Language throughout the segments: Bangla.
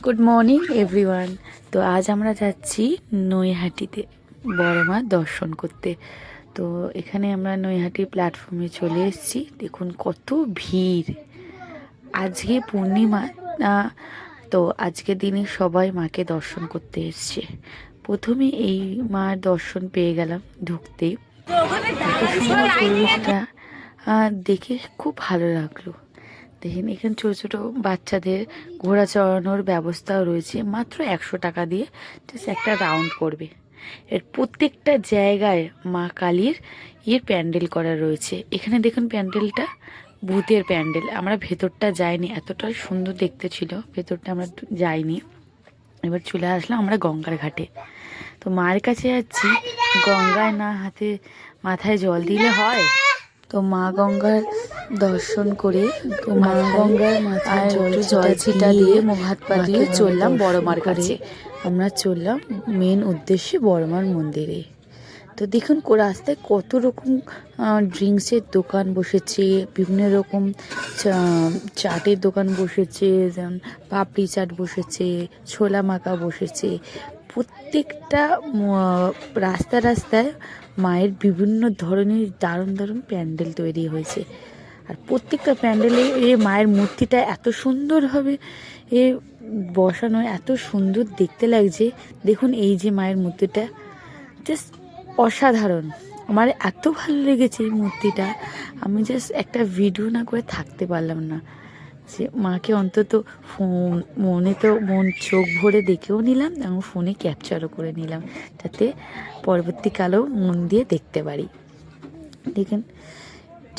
Good morning everyone. তো আজ আমরা যাচ্ছি নৈহাটিতে বড় মা দর্শন করতে। তো এখানে আমরা নৈহাটি প্ল্যাটফর্মে চলে এসেছি। দেখুন কত ভিড়। আজকে পূর্ণিমা না, তো আজকের দিনে সবাই মাকে দর্শন করতে এসছে। প্রথমে এই মার দর্শন পেয়ে গেলাম ঢুকতেই। এত সুন্দর পরিবেশটা দেখে খুব ভালো লাগলো। দেখেন এখানে ছোটো ছোটো বাচ্চাদের ঘোড়া চড়ানোর ব্যবস্থাও রয়েছে। মাত্র 100 টাকা দিয়ে জাস্ট একটা রাউন্ড করবে। এর প্রত্যেকটা জায়গায় মা কালীর প্যান্ডেল করা রয়েছে। এখানে দেখুন প্যান্ডেলটা ভূতের প্যান্ডেল। আমরা ভেতরটা যাইনি, এতটা সুন্দর দেখতে ছিল, ভেতরটা আমরা যাইনি। এবার চলে আসলাম আমরা গঙ্গার ঘাটে। তো মায়ের কাছে যাচ্ছি, গঙ্গায় না হাতে মাথায় জল দিলে হয়। তো মা গঙ্গার দর্শন করে, তো মা গঙ্গার মাথায় জল ছিটা দিয়ে মুখ হাত পা দিয়ে চললাম বড় মার কাছে। আমরা চললাম মেন উদ্দেশ্যে বড় মার মন্দিরে। তো দেখুন রাস্তায় কত রকম ড্রিঙ্কসের দোকান বসেছে, বিভিন্ন রকম চাটের দোকান বসেছে, যেমন পাপড়ি চাট বসেছে, ছোলা মাখা বসেছে। প্রত্যেকটা রাস্তায় রাস্তায় মায়ের বিভিন্ন ধরনের দারুণ দারুণ প্যান্ডেল তৈরি হয়েছে। আর প্রত্যেকটা প্যান্ডেলে মায়ের মূর্তিটা এত সুন্দরভাবে বসানো, এত সুন্দর দেখতে লাগছে। দেখুন এই যে মায়ের মূর্তিটা জাস্ট অসাধারণ। আমার এত ভালো লেগেছে এই মূর্তিটা, আমি জাস্ট একটা ভিডিও না করে থাকতে পারলাম না। যে মাকে অন্তত মন চোখ ভরে দেখেও নিলাম এবং ফোনে ক্যাপচারও করে নিলাম, যাতে পরবর্তীকালেও মন দিয়ে দেখতে পারি। দেখেন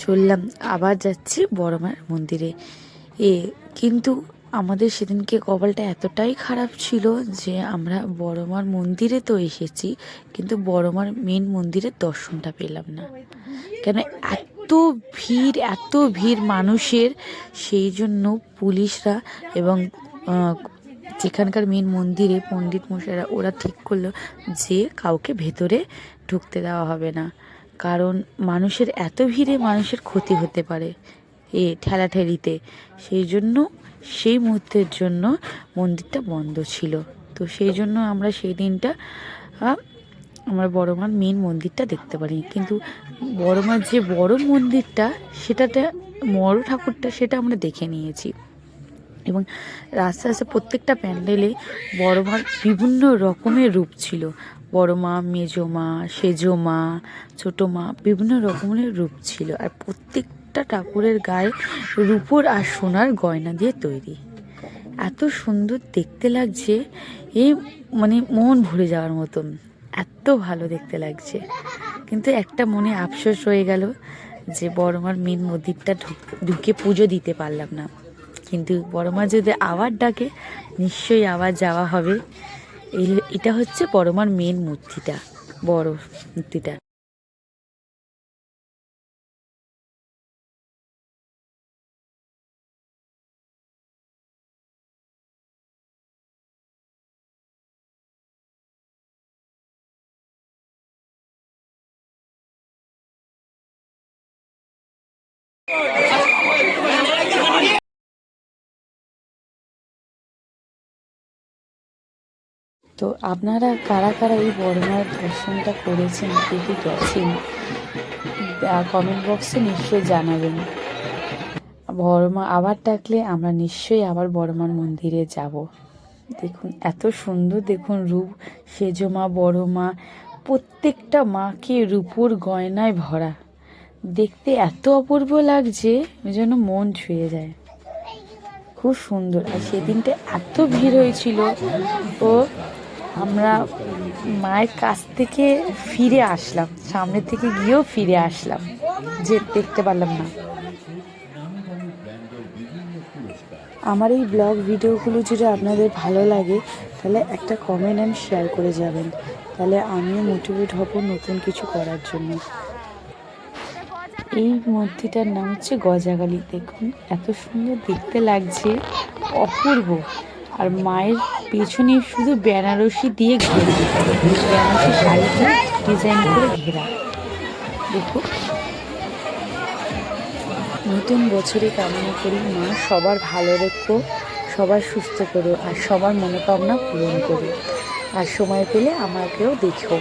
চললাম, আবার যাচ্ছি বড় মায়ের মন্দিরে। কিন্তু আমাদের সেদিনকে কপালটা এতটাই খারাপ ছিল যে আমরা বড় মার মন্দিরে তো এসেছি, কিন্তু বড় মার মেন মন্দিরের দর্শনটা পেলাম না। কেন এত ভিড় মানুষের, সেই জন্য পুলিশরা এবং যেখানকার মেন মন্দিরে পণ্ডিত মশাইরা ওরা ঠিক করলো যে কাউকে ভেতরে ঢুকতে দেওয়া হবে না, কারণ মানুষের এত ভিড়ে মানুষের ক্ষতি হতে পারে ঠেলাঠেলিতে। সেই জন্য সেই মুহূর্তের জন্য মন্দিরটা বন্ধ ছিল। তো সেই জন্য আমরা সেই দিনটা আমরা বড় মার মেন মন্দিরটা দেখতে পারি। কিন্তু বড় মার যে বড় মন্দিরটা, সেটাতে বড় ঠাকুরটা, সেটা আমরা দেখে নিয়েছি। এবং রাস্তা রাস্তা প্রত্যেকটা প্যান্ডেলে বড় মার বিভিন্ন রকমের রূপ ছিল। বড় মা, মেজো মা, সেজো মা, ছোটো মা, বিভিন্ন রকমের রূপ ছিল। আর প্রত্যেকটা ঠাকুরের গায়ে রূপোর আর সোনার গয়না দিয়ে তৈরি। এত সুন্দর দেখতে লাগছে, মানে মন ভরে যাওয়ার মতন, এত ভালো দেখতে লাগছে। কিন্তু একটা মনে আফসোস রয়ে গেল যে বড় মার মেন মন্দিরটা ঢুকে পুজো দিতে পারলাম না। কিন্তু বড় মা যদি আবার ডাকে, নিশ্চয়ই আবার যাওয়া হবে। এটা হচ্ছে বড় মার মেন মূর্তিটা, বড় মূর্তিটা। তো আপনারা কারা কারা এই বড় মায়ের দর্শনটা করেছেন, কে কে গেছেন, কমেন্ট বক্সে নিশ্চয়ই জানাবেন। বড় মা আবার ডাকলে আমরা নিশ্চয়ই আবার বড় মার মন্দিরে যাব। দেখুন এত সুন্দর, দেখুন রূপ, সেজো মা, বড় মা, প্রত্যেকটা মাকে রূপোর গয়নায় ভরা। দেখতে এত অপূর্ব লাগছে যেন মন ছুঁয়ে যায়, খুব সুন্দর। আর সেদিনটা এত ভিড় হয়েছিল, ও আমরা মায়ের কাছ থেকে ফিরে আসলাম, সামনে থেকে গিয়েও ফিরে আসলাম, যে দেখতে পারলাম না। আমার এই ব্লগ ভিডিওগুলো যদি আপনাদের ভালো লাগে, তাহলে একটা কমেন্ট অ্যান্ড শেয়ার করে যাবেন, তাহলে আমিও মোটিভেট হব নতুন কিছু করার জন্য। এই মূর্তিটার নাম হচ্ছে গজাগালি। দেখুন এত সুন্দর দেখতে লাগছে, অপূর্ব। আর মায়ের পেছনে শুধু বেনারসি দিয়ে ঘেরা, বেনারসি শাড়িতে ডিজাইন করে ঘেরা। দেখুন, নতুন বছরে কামনা করি মা সবার ভালো রেখো, সবার সুস্থ করো আর সবার মনোকামনা পূরণ করো। আর সময় পেলে আমাকেও দেখো।